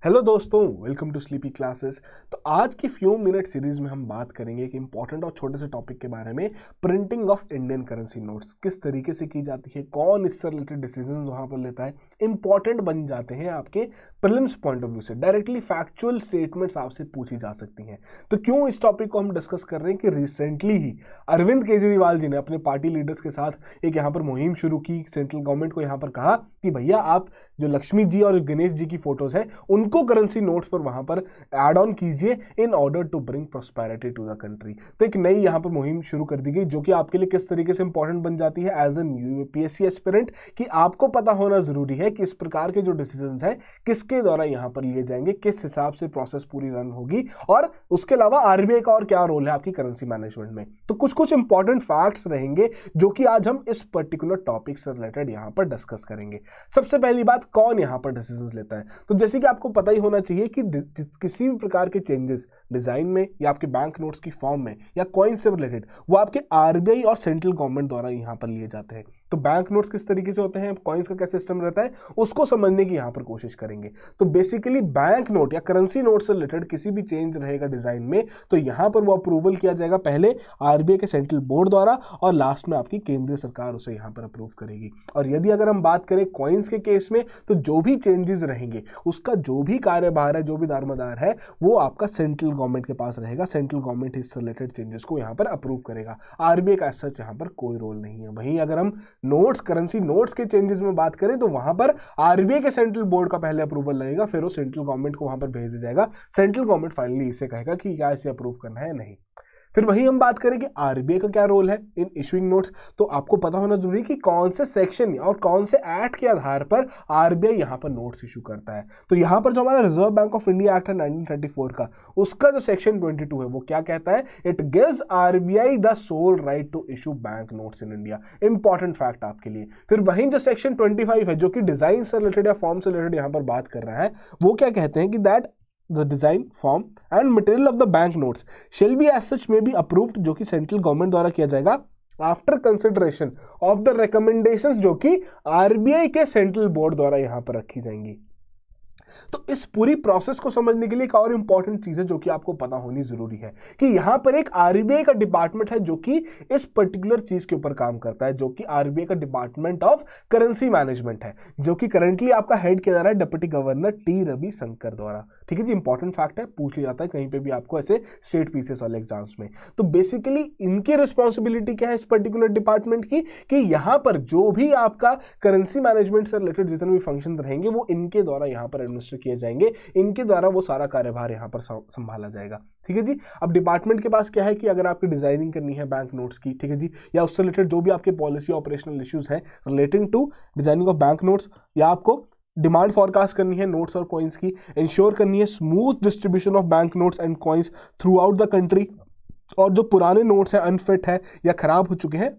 Hello दोस्तों, welcome to sleepy classes. तो आज की फ्यू मिनट सीरीज में हम बात करेंगे एक इंपॉर्टेंट और छोटे से टॉपिक के बारे में, printing of Indian currency notes किस तरीके से की जाती है, कौन इससे रिलेटेड डिसीजंस वहां पर लेता है, इंपॉर्टेंट बन जाते हैं आपके प्रीलिम्स पॉइंट ऑफ व्यू से। डायरेक्टली फैक्चुअल स्टेटमेंट्स आपसे पूछी जा सकती हैं। तो क्यों इस टॉपिक को हम डिस्कस कर रहे हैं कि रिसेंटली ही अरविंद केजरीवाल जी ने अपने पार्टी लीडर्स के साथ एक यहाँ पर मुहिम शुरू की, सेंट्रल गवर्नमेंट को यहाँ पर कहा कि भैया आप जो लक्ष्मी जी और गणेश जी की फोटोज है उनको करेंसी नोट्स पर वहां पर ऐड ऑन कीजिए in order to bring prosperity to the country. तो एक नई यहां पर मुहिम शुरू कर दी गई जो कि आपके लिए किस तरीके से इंपॉर्टेंट बन जाती है एज एन यूपीएससी एस्पिरेंट, कि आपको पता होना जरूरी है कि इस प्रकार के जो डिसीजंस है किसके द्वारा यहां पर लिए जाएंगे, किस हिसाब से प्रोसेस पूरी रन होगी, और उसके अलावा आरबीआई का और क्या रोल है आपकी करेंसी मैनेजमेंट में। तो कुछ कुछ इंपॉर्टेंट फैक्ट्स रहेंगे जो कि आज हम इस पर्टिकुलर टॉपिक से रिलेटेड यहां पर डिस्कस करेंगे। सबसे पहली बात, कौन यहां पर डिसीजंस लेता है। तो जैसे कि आपको पता ही होना चाहिए कि किसी भी प्रकार के चेंजेस डिजाइन में या आपके बैंक नोट्स की फॉर्म में या कॉइन से रिलेटेड वो आपके आरबीआई और सेंट्रल गवर्नमेंट द्वारा यहां पर लिए जाते हैं। तो बैंक नोट्स किस तरीके से होते हैं, कॉइन्स का क्या सिस्टम रहता है, उसको समझने की यहां पर कोशिश करेंगे। तो बेसिकली बैंक नोट या करेंसी नोट से रिलेटेड किसी भी चेंज रहेगा डिजाइन में तो यहां पर वो अप्रूवल किया जाएगा पहले आरबीआई के सेंट्रल बोर्ड द्वारा और लास्ट में आपकी केंद्रीय सरकार उसे यहां पर अप्रूव करेगी। और यदि अगर हम बात करें कॉइन्स के केस में तो जो भी चेंजेस रहेंगे उसका जो भी कार्यभार है, जो भी दारोमदार है, वो आपका सेंट्रल गवर्नमेंट के पास रहेगा। सेंट्रल गवर्नमेंट इससे रिलेटेड चेंजेस को यहां पर अप्रूव करेगा। आरबीआई का सच यहां पर कोई रोल नहीं है। वहीं अगर हम नोट्स, करेंसी नोट्स के चेंजेस में बात करें तो वहां पर आरबीआई के सेंट्रल बोर्ड का पहले अप्रूवल लगेगा, फिर वो सेंट्रल गवर्नमेंट को वहां पर भेजा जाएगा। सेंट्रल गवर्नमेंट फाइनली इसे कहेगा कि क्या इसे अप्रूव करना है, नहीं। फिर वही हम बात करें कि आरबीआई का क्या रोल है इन इशूइंग नोट्स। तो आपको पता होना जरूरी कि कौन से सेक्शन और कौन से एक्ट के आधार पर आरबीआई यहां पर नोट्स इशू करता है। तो यहां पर जो हमारा reserve bank of India act है 1934 का, उसका जो सेक्शन 22 है वो क्या कहता है, it gives RBI the sole right to issue bank notes in India. Important fact आपके लिए। फिर वहीं जो सेक्शन 25 है जो कि डिजाइन से रिलेटेड या फॉर्म से रिलेटेड यहां पर बात कर रहा है, वो क्या कहते हैं कि that the design, form and material of the bank notes shall be as such may be approved, जो कि सेंट्रल गवर्नमेंट द्वारा किया जाएगा after consideration of the recommendations जो कि आरबीआई के सेंट्रल बोर्ड द्वारा यहां पर रखी जाएंगी। तो इस पूरी प्रोसेस को समझने के लिए एक और इंपॉर्टेंट चीज है जो कि आपको पता होनी जरूरी है कि यहां पर एक आरबीआई का डिपार्टमेंट है जो कि इस पर्टिकुलर चीज के ऊपर काम करता है, जो कि आरबीआई का डिपार्टमेंट ऑफ करेंसी मैनेजमेंट है, जो कि करंटली आपका हेड किया जा रहा है डिप्टी गवर्नर टी रविशंकर द्वारा। ठीक है जी, इंपॉर्टेंट फैक्ट है, पूछ लिया जाता है कहीं पे भी आपको ऐसे स्टेट पीसीएस वाले एग्जाम्स में। तो बेसिकली इनकी रिस्पॉन्सिबिलिटी क्या है इस पर्टिकुलर डिपार्टमेंट की, कि यहां पर जो भी आपका करेंसी मैनेजमेंट से रिलेटेड जितने भी फंक्शंस रहेंगे वो इनके द्वारा यहां पर एडमिनिस्टर किए जाएंगे, इनके द्वारा वो सारा कार्यभार यहां पर संभाला जाएगा। ठीक है जी। अब डिपार्टमेंट के पास क्या है कि अगर आपकी डिजाइनिंग करनी है बैंक नोट्स की, ठीक है जी, या उससे रिलेटेड जो भी आपके पॉलिसी ऑपरेशनल इश्यूज है relating to designing of bank notes, या आपको डिमांड फॉरकास्ट करनी है नोट्स और कॉइन्स की, इंश्योर करनी है smooth distribution of bank notes and coins through out the country, और जो पुराने नोट्स हैं, अनफिट है या खराब हो चुके हैं,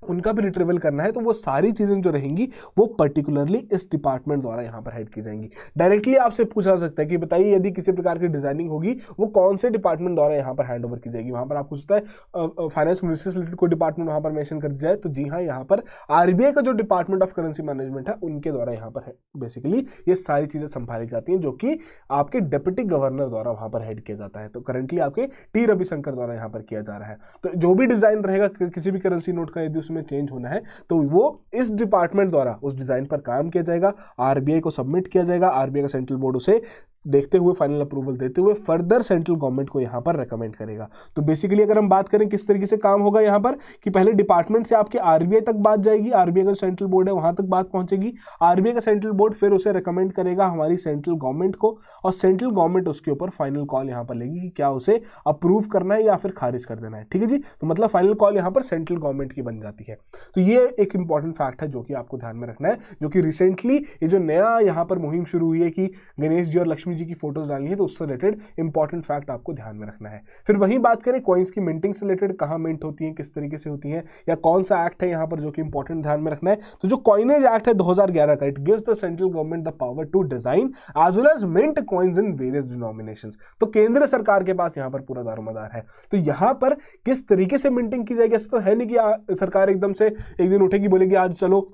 उनका भी रिट्रीवल करना है। तो वो सारी चीजें जो रहेंगी वो पर्टिकुलरली इस डिपार्टमेंट द्वारा यहां पर हेड की जाएंगी। डायरेक्टली आपसे पूछा जा सकता है कि बताइए यदि किसी प्रकार की डिजाइनिंग होगी वो कौन से डिपार्टमेंट द्वारा यहां पर हैंड ओवर की जाएगी। वहां पर आपको सोचता है फाइनेंस मिनिस्ट्री से रिलेटेड कोई डिपार्टमेंट वहां पर मेंशन कर दिया जाए, तो जी हाँ, यहाँ पर आरबीआई का जो डिपार्टमेंट ऑफ करेंसी मैनेजमेंट है उनके द्वारा यहाँ पर बेसिकली ये सारी चीजें संभाली जाती हैं, जो कि आपके डिप्टी गवर्नर द्वारा वहां पर हेड किया जाता है। तो करंटली आपके टी रविशंकर द्वारा यहाँ पर किया जा रहा है। तो जो भी डिजाइन रहेगा किसी भी करेंसी नोट का, यदि उसमें चेंज होना है तो वो इस डिपार्टमेंट द्वारा उस डिजाइन पर काम किया जाएगा, आरबीआई को सबमिट किया जाएगा, आरबीआई का सेंट्रल बोर्ड उसे देखते हुए फाइनल अप्रूवल देते हुए फर्दर सेंट्रल गवर्नमेंट को यहां पर रेकमेंड करेगा। तो बेसिकली अगर हम बात करें किस तरीके से काम होगा यहां पर, कि पहले डिपार्टमेंट से आपके आरबीआई तक बात जाएगी, आरबीआई का सेंट्रल बोर्ड है वहां तक बात पहुंचेगी, आरबीआई का सेंट्रल बोर्ड फिर उसे रेकमेंड करेगा हमारी सेंट्रल गवर्नमेंट को, और सेंट्रल गवर्नमेंट उसके ऊपर फाइनल कॉल यहां पर लेगी कि क्या उसे अप्रूव करना है या फिर खारिज कर देना है। ठीक है जी। तो मतलब फाइनल कॉल यहां पर सेंट्रल गवर्नमेंट की बन जाती है। तो ये एक इंपॉर्टेंट फैक्ट है जो कि आपको ध्यान में रखना है, जो कि रिसेंटली ये जो नया यहां पर मुहिम शुरू हुई है कि गणेश जी और लक्ष्मी जी की फोटोज डालनी है, तो उससे रिलेटेड इंपॉर्टेंट फैक्ट आपको ध्यान में रखना है। फिर वहीं बात करें कॉइन्स की मिंटिंग से रिलेटेड, कहां मिंट होती है, किस तरीके से होती है, या कौन सा एक्ट है यहां पर जो कि इंपॉर्टेंट ध्यान में रखना है। तो जो कॉइनेज एक्ट है 2011 का, it gives the central government the power to design as well as mint coins in various denominations. तो केंद्र सरकार के पास यहां पर पूरा दारोमदार है। तो यहां पर किस तरीके से मिंटिंग की जाएगी, ऐसा तो है नहीं कि सरकार एकदम से एक दिन उठेगी बोलेगी आज चलो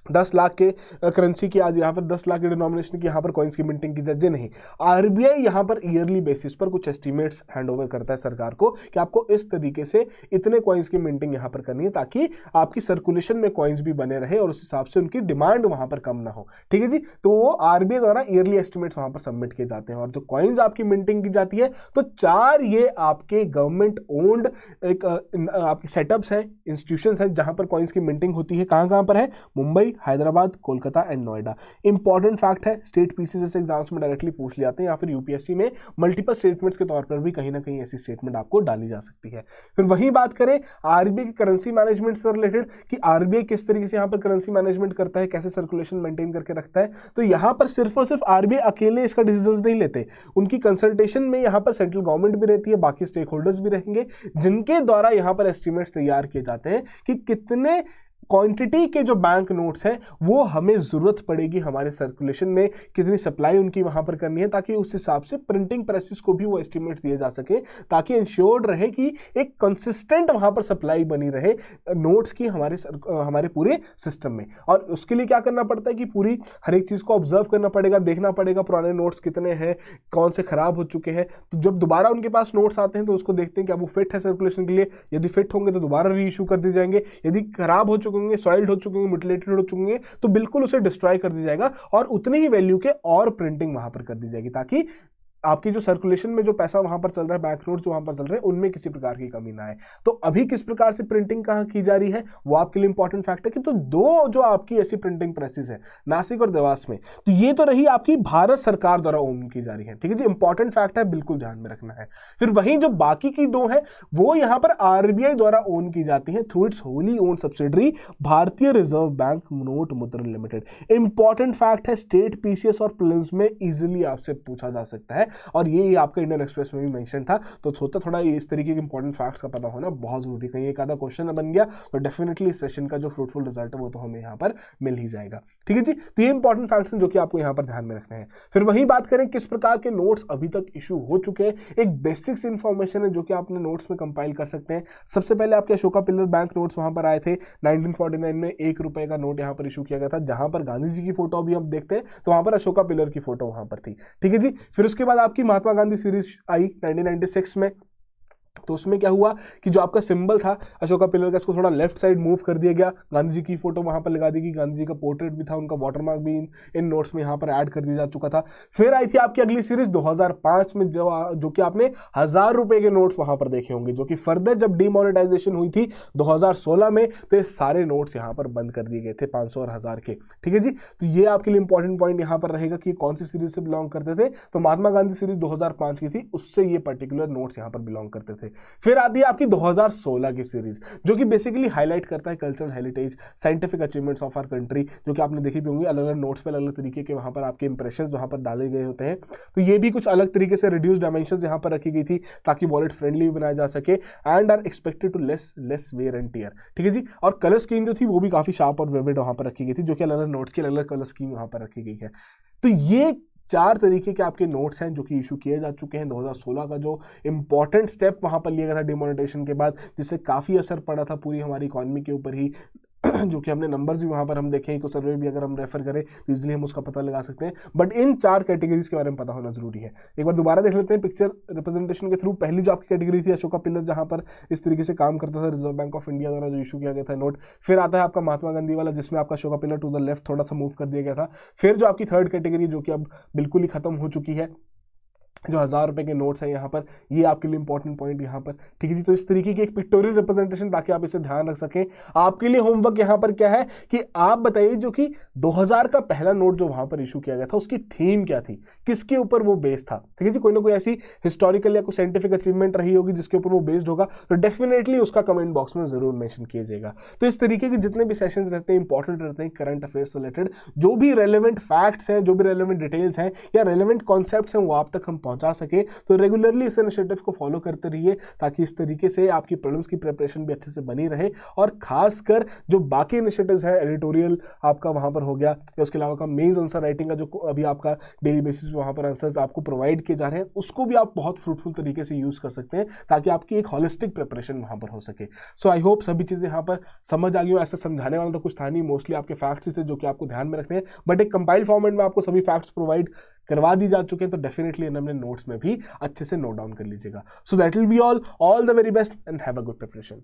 10 लाख के करेंसी की आज यहाँ पर 10 लाख के डिनोमिनेशन की यहाँ पर कॉइन्स की मिंटिंग की जाए नहीं। आरबीआई यहाँ पर ईयरली बेसिस पर कुछ एस्टिमेट्स हैंड ओवर करता है सरकार को कि आपको इस तरीके से इतने कॉइन्स की मिंटिंग यहाँ पर करनी है ताकि आपकी सर्कुलेशन में कॉइन्स भी बने रहे और उस हिसाब से उनकी डिमांड वहां पर कम ना हो। ठीक है जी, तो वो आरबीआई द्वारा ईयरली एस्टिमेट्स वहां पर सबमिट किए जाते हैं और जो कॉइन्स आपकी मिंटिंग की जाती है तो 4 ये आपके गवर्नमेंट ओन्ड एक आपके सेटअप्स हैं, इंस्टीट्यूशंस हैं जहां पर कॉइन्स की मिंटिंग होती है। कहां कहां पर है? Mumbai, Hyderabad, Kolkata and Noida. Important fact है, स्टेट पीसीएस से एग्जाम्स में डायरेक्टली पूछ ले जाते हैं या फिर यूपीएससी में मल्टीपल स्टेटमेंट्स के तौर पर भी कहीं ना कहीं ऐसी स्टेटमेंट आपको डाली जा सकती है। फिर वही बात करें आरबीआई की करेंसी मैनेजमेंट से रिलेटेड कि आरबीआई किस तरीके से यहां पर करेंसी मैनेजमेंट करता है, कैसे सर्कुलेशन मेंटेन करके रखता है, तो यहां पर सिर्फ और सिर्फ आरबीआई अकेले इसका डिसीजंस नहीं लेते, उनकी कंसल्टेशन में यहां पर सेंट्रल गवर्नमेंट भी रहती है, बाकी स्टेक होल्डर्स भी रहेंगे जिनके द्वारा यहां पर एस्टिमेट्स तैयार किए जाते हैं कि कितने क्वांटिटी के जो बैंक नोट्स हैं वो हमें जरूरत पड़ेगी हमारे सर्कुलेशन में, कितनी सप्लाई उनकी वहां पर करनी है, ताकि उस हिसाब से प्रिंटिंग प्रेसेस को भी वो एस्टिमेट्स दिए जा सके ताकि इंश्योर्ड रहे कि एक कंसिस्टेंट वहां पर सप्लाई बनी रहे नोट्स की हमारे पूरे सिस्टम में। और उसके लिए क्या करना पड़ता है कि पूरी हर एक चीज को ऑब्जर्व करना पड़ेगा, देखना पड़ेगा पुराने नोट्स कितने हैं, कौन से खराब हो चुके हैं। तो जब दोबारा उनके पास नोट्स आते हैं तो उसको देखते हैं कि वो फिट है सर्कुलेशन के लिए, यदि फिट होंगे तो दोबारा री इशू कर दिए जाएंगे, यदि खराब हो चुके होंगे, सॉइल्ड हो चुके होंगे, म्यूटिलेटेड हो चुके होंगे तो बिल्कुल उसे डिस्ट्रॉय कर दिया जाएगा और उतनी ही वैल्यू के और प्रिंटिंग वहां पर कर दी जाएगी ताकि आपकी जो सर्कुलेशन में जो पैसा वहां पर चल रहा है, बैंक नोट जो वहां पर चल रहे हैं, उनमें किसी प्रकार की कमी ना आए। तो अभी किस प्रकार से प्रिंटिंग कहां की जा रही है वो आपके लिए इंपॉर्टेंट फैक्ट है कि तो दो जो आपकी ऐसी प्रिंटिंग प्रेसेस है नासिक और देवास में, तो ये तो रही आपकी भारत सरकार द्वारा ओन की जा रही है। ठीक है जी, इंपॉर्टेंट फैक्ट है, बिल्कुल ध्यान में रखना है। फिर वहीं जो बाकी की दो है वो यहां पर आरबीआई द्वारा ओन की जाती है through it's Holi own subsidiary भारतीय रिजर्व बैंक नोट मुद्रण लिमिटेड। इंपॉर्टेंट फैक्ट है, स्टेट पीसीएस और प्रीलिम्स में इजीली आपसे पूछा जा सकता है और ये आपका इंडियन एक्सप्रेस में भी मेंशन था, तो सोचा थोड़ा इस तरीके के इंपॉर्टेंट फैक्ट्स का पता होना बहुत जरूरी। कहीं एक आधा क्वेश्चन बन गया तो डेफिनेटली इस सेशन का जो फ्रूटफुल रिजल्ट है वो तो हमें यहाँ पर मिल ही जाएगा। ठीक है जी, तो ये इंपॉर्टेंट फैक्ट्स हैं जो कि आपको यहाँ पर ध्यान में रखने हैं। फिर वही बात करें किस प्रकार के नोट्स अभी तक इशू हो चुके हैं, एक बेसिक्स इंफॉर्मेशन है जो कि आपने नोट्स में कंपाइल कर सकते हैं। सबसे पहले आपके अशोका पिलर बैंक नोट्स वहां पर आए थे 1949 में, 1 रुपए का नोट यहाँ पर इशू किया गया था जहां पर गांधी जी की फोटो अभी हम देखते हैं तो वहां पर अशोका पिलर की फोटो वहां पर थी। ठीक है जी, फिर उसके बाद आपकी महात्मा गांधी सीरीज आई 1996 में, तो उसमें क्या हुआ कि जो आपका सिंबल था अशोका पिलर का, इसको थोड़ा लेफ्ट साइड मूव कर दिया गया, गांधी जी की फोटो वहां पर लगा दी गई, गांधी जी का पोर्ट्रेट भी था, उनका वाटरमार्क भी इन नोट्स में यहां पर ऐड कर दिया जा चुका था। फिर आई थी आपकी अगली सीरीज 2005 में जो कि आपने 1000 रुपए के नोट्स वहां पर देखे होंगे, जो कि फर्दर जब डिमोनेटाइजेशन हुई थी 2016 में तो ये सारे नोट्स यहां पर बंद कर दिए गए थे 500 और 1000 के। ठीक है जी, तो ये आपके लिए इंपॉर्टेंट पॉइंट यहां पर रहेगा कि कौन सी सीरीज से बिलोंग करते थे, तो महात्मा गांधी सीरीज 2005 की थी, उससे ये पर्टिकुलर नोट्स यहां पर बिलोंग करते थे। फिर आती है आपकी 2016 की सीरीज जो कि बेसिकली हाईलाइट करता है cultural heritage, scientific achievements of our country, जो कि आपने देखी भी होंगी, अलग अलग नोट्स पे अलग अलग तरीके के वहां पर आपके इंप्रेशंस वहां पर डाले गए होते हैं। तो ये भी कुछ अलग तरीके से रिड्यूस डायमेंशंस यहां पर रखी गई थी ताकि वॉलेट फ्रेंडली भी बनाया जा सके and are expected to less wear and tear. ठीक है जी, और कलर स्कीम जो थी वो भी काफी शार्प और विविड वहां पर रखी गई थी, जो कि अलग अलग नोट्स की अलग अलग कलर स्कीम वहां पर रखी गई है। तो ये 4 तरीके के आपके नोट्स हैं जो कि इशू किए जा चुके हैं। 2016 का जो इंपॉर्टेंट स्टेप वहां पर लिया गया था डिमोनेटाइजेशन के बाद, जिससे काफी असर पड़ा था पूरी हमारी इकोनॉमी के ऊपर ही जो कि हमने नंबर्स भी वहां पर हम देखें, इको सर्वे भी अगर हम रेफर करें तो इजीली हम उसका पता लगा सकते हैं। बट इन 4 कैटेगरीज के बारे में पता होना जरूरी है। एक बार दोबारा देख लेते हैं पिक्चर रिप्रेजेंटेशन के थ्रू। पहली जो आपकी कैटेगरी थी अशोका पिलर, जहां पर इस तरीके से काम करता था रिजर्व बैंक ऑफ इंडिया द्वारा जो इशू किया गया था नोट। फिर आता है आपका महात्मा गांधी वाला जिसमें आपका Ashoka pillar to the left थोड़ा सा मूव कर दिया गया था। फिर जो आपकी थर्ड कैटेगरी जो कि अब बिल्कुल ही खत्म हो चुकी है, जो 1000 रुपए के नोट्स हैं यहाँ पर, ये आपके लिए इंपॉर्टेंट पॉइंट यहाँ पर। ठीक है जी, तो इस तरीके की एक पिक्टोरियल रिप्रेजेंटेशन ताकि आप इसे ध्यान रख सकें। आपके लिए होमवर्क यहाँ पर क्या है कि आप बताइए जो कि 2000 का पहला नोट जो वहां पर इशू किया गया था उसकी थीम क्या थी, किसके ऊपर वो बेस्ड था। ठीक है जी, कोई ना कोई ऐसी हिस्टोरिकल या कोई साइंटिफिक अचीवमेंट रही होगी जिसके ऊपर वो बेस्ड होगा, तो डेफिनेटली उसका कमेंट बॉक्स में जरूर मेंशन कीजिएगा। तो इस तरीके के जितने भी सेशंस रहते हैं इंपॉर्टेंट रहते हैं करंट अफेयर्स से रिलेटेड, जो भी रेलेवेंट फैक्ट्स हैं, जो भी रेलेवेंट डिटेल्स हैं या रेलेवेंट कॉन्सेप्ट्स हैं, वो आप तक हम पहुंचा सके। तो रेगुलरली इस इनिशिएटिव को फॉलो करते रहिए ताकि इस तरीके से आपकी प्रीलिम्स की प्रिपरेशन भी अच्छे से बनी रहे। और खासकर जो बाकी इनिशिएटिव्स है, एडिटोरियल आपका वहां पर हो गया, या उसके अलावा का मेंस आंसर राइटिंग का जो अभी आपका डेली बेसिस पे वहां पर आंसर्स आपको प्रोवाइड किए जा रहे हैं, उसको भी आप बहुत फ्रूटफुल तरीके से यूज कर सकते हैं ताकि आपकी एक होलिस्टिक प्रिपरेशन वहां पर हो सके। सो आई होप सभी चीजें यहाँ पर समझ आ गई हो। ऐसा समझाने वाला तो कुछ था नहीं, मोस्टली आपके फैक्ट्स थे जो कि आपको ध्यान में रखने हैं, बट एक कंपाइल्ड फॉर्मेट में आपको सभी फैक्ट्स प्रोवाइड करवा दी जा चुके हैं, तो डेफिनेटली इन्हें अपने नोट्स में भी अच्छे से नोट डाउन कर लीजिएगा। So that will be all the very best and have a good preparation.